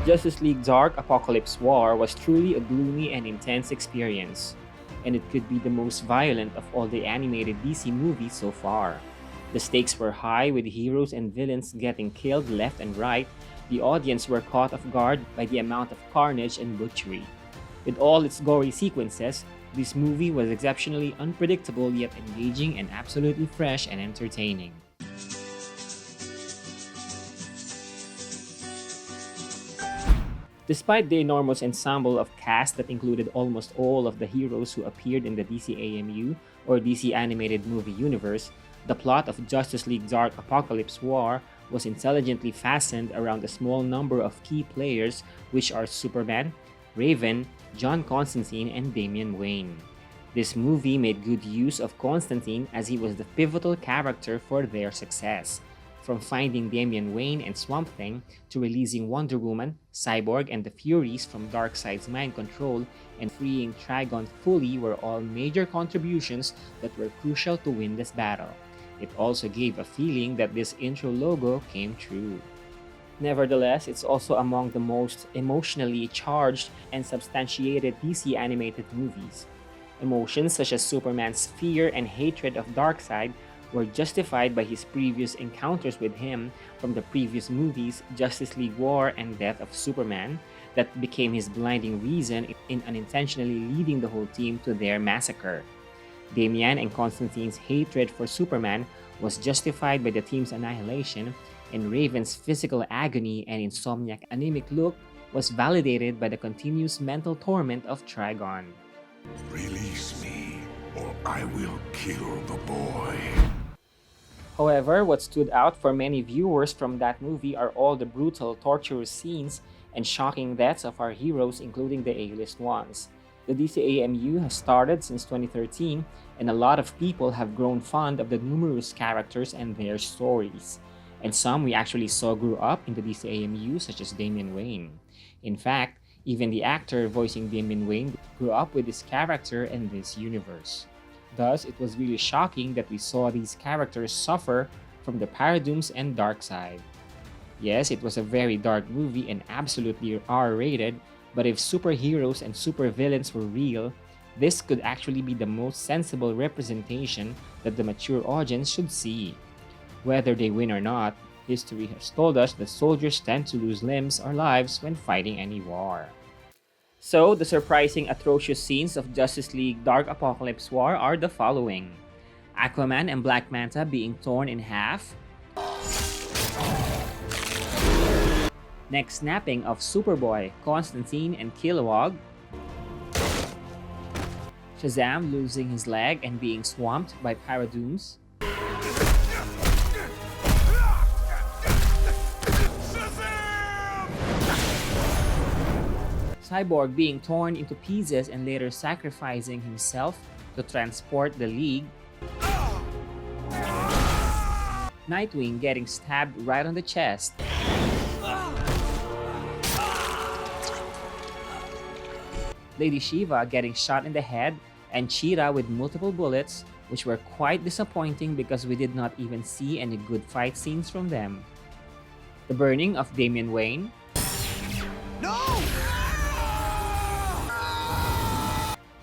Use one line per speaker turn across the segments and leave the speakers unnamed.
Justice League Dark Apokolips War was truly a gloomy and intense experience, and it could be the most violent of all the animated DC movies so far. The stakes were high, with heroes and villains getting killed left and right. The audience were caught off guard by the amount of carnage and butchery. With all its gory sequences, this movie was exceptionally unpredictable yet engaging and absolutely fresh and entertaining. Despite the enormous ensemble of cast that included almost all of the heroes who appeared in the DC AMU or DC Animated Movie Universe, the plot of Justice League Dark Apokolips War was intelligently fastened around a small number of key players, which are Superman, Raven, John Constantine, and Damian Wayne. This movie made good use of Constantine as he was the pivotal character for their success. From finding Damian Wayne and Swamp Thing to releasing Wonder Woman, Cyborg, and the Furies from Darkseid's mind control and freeing Trigon fully were all major contributions that were crucial to win this battle. It also gave a feeling that this intro logo came true. Nevertheless, it's also among the most emotionally charged and substantiated DC animated movies. Emotions such as Superman's fear and hatred of Darkseid were justified by his previous encounters with him from the previous movies Justice League War and Death of Superman, that became his blinding reason in unintentionally leading the whole team to their massacre. Damian and Constantine's hatred for Superman was justified by the team's annihilation, and Raven's physical agony and insomniac anemic look was validated by the continuous mental torment of Trigon.
Release me, or I will kill the boy.
However, what stood out for many viewers from that movie are all the brutal, torturous scenes and shocking deaths of our heroes, including the A-list ones. The DCAMU has started since 2013, and a lot of people have grown fond of the numerous characters and their stories. And some we actually saw grew up in the DCAMU, such as Damian Wayne. In fact, even the actor voicing Damian Wayne grew up with this character and this universe. Thus, it was really shocking that we saw these characters suffer from the Paradooms and Darkseid. Yes, it was a very dark movie and absolutely R-rated, but if superheroes and supervillains were real, this could actually be the most sensible representation that the mature audience should see. Whether they win or not, history has told us that soldiers tend to lose limbs or lives when fighting any war. So, the surprising atrocious scenes of Justice League Dark Apokolips War are the following: Aquaman and Black Manta being torn in half, neck snapping of Superboy, Constantine, and Kilowog, Shazam losing his leg and being swamped by Paradooms, Cyborg being torn into pieces and later sacrificing himself to transport the League, Nightwing getting stabbed right on the chest, Lady Shiva getting shot in the head, and Cheetah with multiple bullets, which were quite disappointing because we did not even see any good fight scenes from them. The burning of Damian Wayne,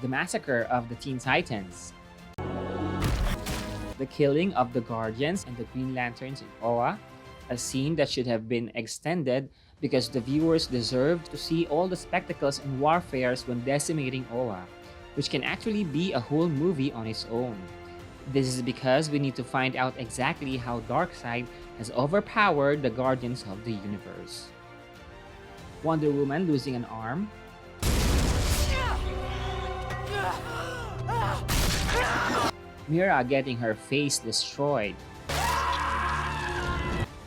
the massacre of the Teen Titans, the killing of the Guardians and the Green Lanterns in Oa, a scene that should have been extended because the viewers deserved to see all the spectacles and warfares when decimating Oa, which can actually be a whole movie on its own. This is because we need to find out exactly how Darkseid has overpowered the Guardians of the Universe. Wonder Woman losing an arm, Mira getting her face destroyed,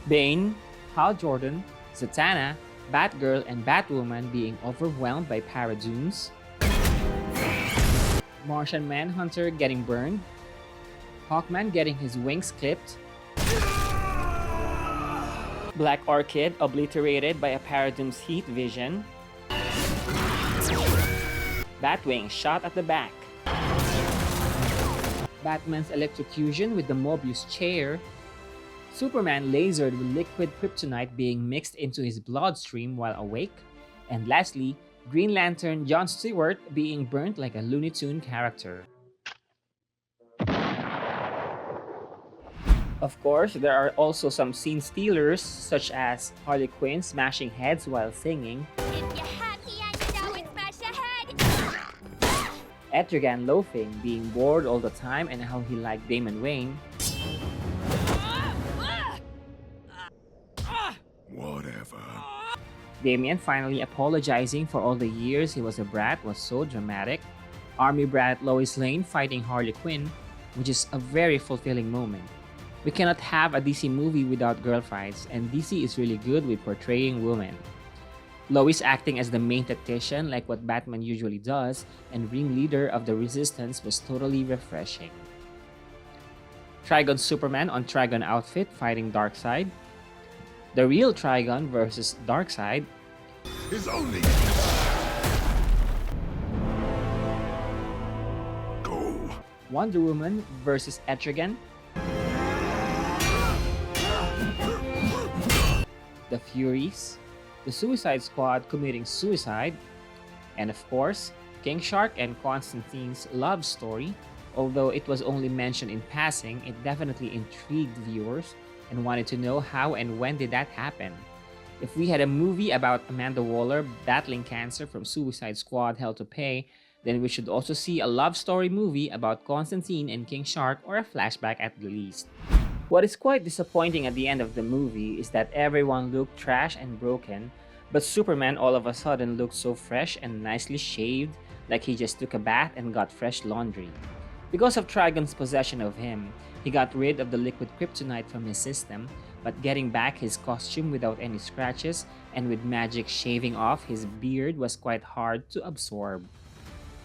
Bane, Hal Jordan, Zatanna, Batgirl, and Batwoman being overwhelmed by Paradooms, Martian Manhunter getting burned, Hawkman getting his wings clipped, Black Orchid obliterated by a Paradoom's heat vision, Batwing shot at the back, Batman's electrocution with the Mobius chair, Superman lasered with liquid kryptonite being mixed into his bloodstream while awake, And lastly, Green Lantern Jon Stewart being burnt like a Looney Tune character. Of course, there are also some scene stealers, such as Harley Quinn smashing heads while singing,
If you're happy and you know it, smash your head!
Etrigan loafing, being bored all the time, and how he liked Damon Wayne,
Whatever.
Damian finally apologizing for all the years he was a brat was so dramatic, Army brat Lois Lane fighting Harley Quinn, which is a very fulfilling moment. We cannot have a DC movie without girl fights, and DC is really good with portraying women. Lois acting as the main tactician like what Batman usually does, and ringleader of the Resistance was totally refreshing. Trigon Superman on Trigon outfit fighting Darkseid, the real Trigon versus Darkseid,
Is only. Go.
Wonder Woman versus Etrigan, the Furies, the Suicide Squad committing suicide, and of course, King Shark and Constantine's love story. Although it was only mentioned in passing, it definitely intrigued viewers and wanted to know how and when did that happen. If we had a movie about Amanda Waller battling cancer from Suicide Squad Hell to Pay, then we should also see a love story movie about Constantine and King Shark, or a flashback at the least. What is quite disappointing at the end of the movie is that everyone looked trash and broken, but Superman all of a sudden looked so fresh and nicely shaved, like he just took a bath and got fresh laundry. Because of Trigon's possession of him, he got rid of the liquid kryptonite from his system, but getting back his costume without any scratches and with magic shaving off his beard was quite hard to absorb.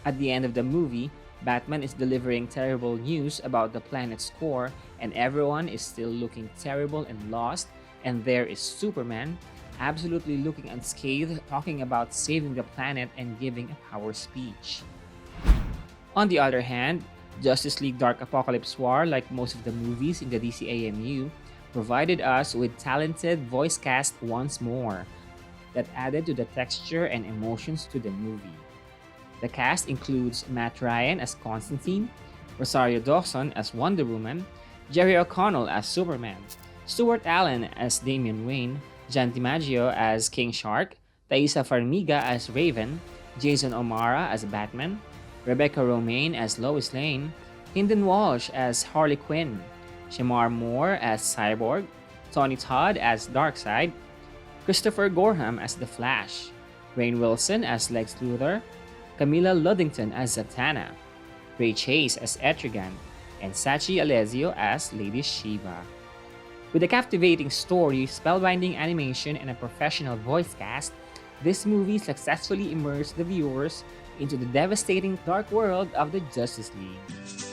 At the end of the movie, Batman is delivering terrible news about the planet's core, and everyone is still looking terrible and lost, and there is Superman, absolutely looking unscathed, talking about saving the planet and giving a power speech. On the other hand, Justice League Dark Apokolips War, like most of the movies in the DCAMU, provided us with talented voice cast once more that added to the texture and emotions to the movie. The cast includes Matt Ryan as Constantine, Rosario Dawson as Wonder Woman, Jerry O'Connell as Superman, Stuart Allen as Damian Wayne, John DiMaggio as King Shark, Thaisa Farmiga as Raven, Jason O'Mara as Batman, Rebecca Romaine as Lois Lane, Hynden Walsh as Harley Quinn, Shamar Moore as Cyborg, Tony Todd as Darkseid, Christopher Gorham as The Flash, Rainn Wilson as Lex Luthor, Camilla Luddington as Zatanna, Ray Chase as Etrigan, and Sachi Alessio as Lady Shiva. With a captivating story, spellbinding animation, and a professional voice cast, this movie successfully immersed the viewers into the devastating dark world of the Justice League.